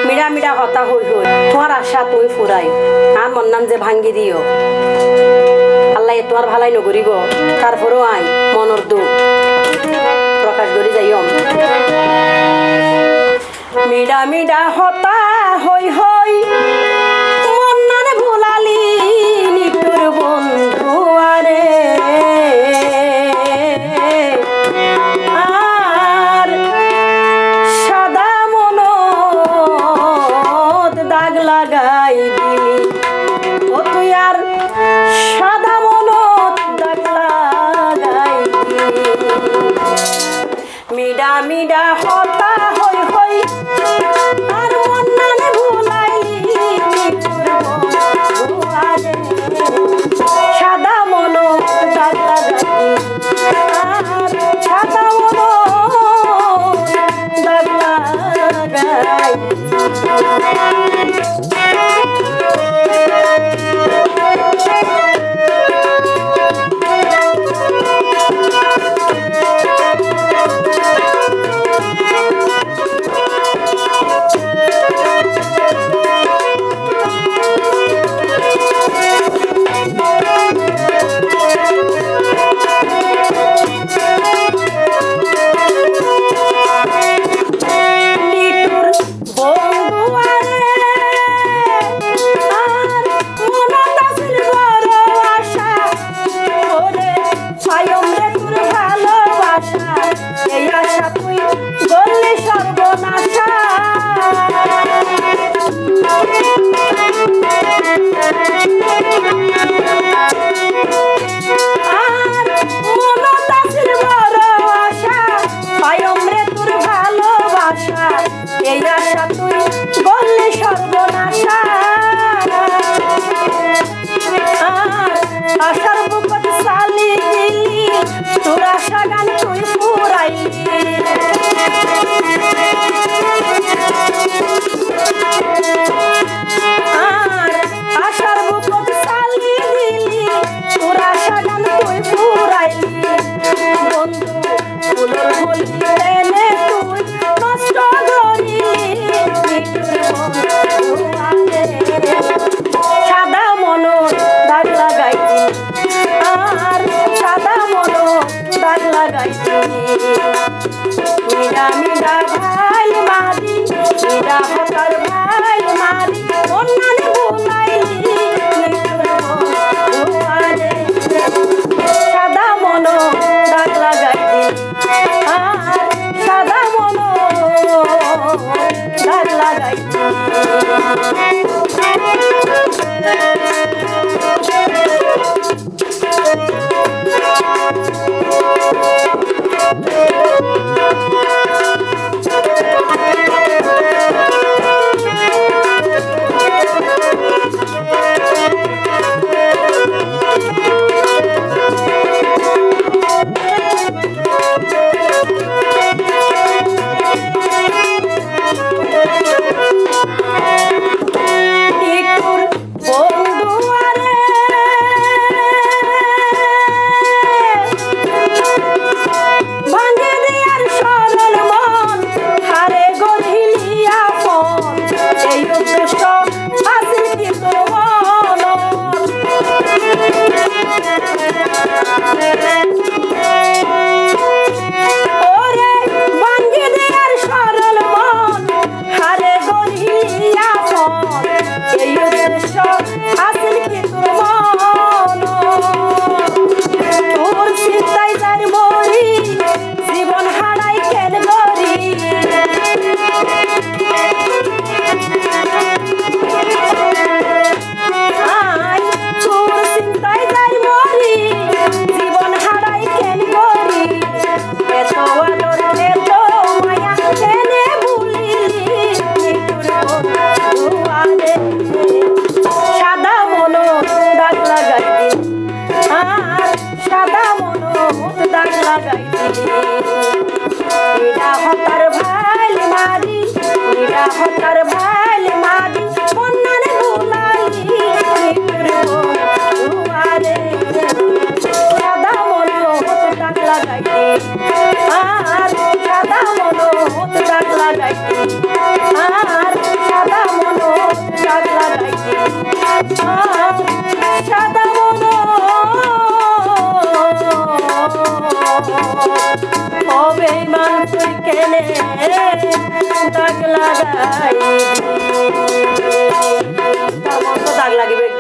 মিডা মিডা হতা হই হই তোমার আশা তুই ফুরাই আর মন নাম যে ভাঙ্গি দিও আল্লাহ তোমার ভালাই নগরিব তারপরও আই মনর দুঃখ প্রকাশ করি যাইও মিডা মিডা হতা হই হই মন নানে ভুলালি নিটুর বন্ধু আরে আর সাদা মনত দাগ লাগাই দিলি ও তুই আর সাদা মনত দাগ লাগাই দিলি মিডা মিডা হতা হই হই আর মন নানে ভুলাইলি সাদা মনত দাগ লাগাই আর সাদা মনত দাগ লাগাই আশার বুকত সালি দিলি তোর আশা গান তুই পুরাইলি আর আশার বুকত সালি দিলি তোর আশা গান তুই পুরাইলি বন্ধু ফুলর হলি এনে তুই নষ্ট করিলি সাদা মনত দাগ লাগাইলি আর সাদা মনত দাগ লাগাইলি মিডা মিডা ভাই মারি মিডা হতার ভাই মারি মন নানে ভুলাইলি সাদা মনত দাগ লাগাইলি আর সাদা মনত দাগ লাগাইলি হতার ভাই মারি মন্নারে ভুলাইলি আরে সাদা মনো ডাক লাগাইতে আর সাদা মনো ডাক লাগাইতে আর হবে মান তুই কেনে দাগ লাগাই তার মতো দাগ লাগিবে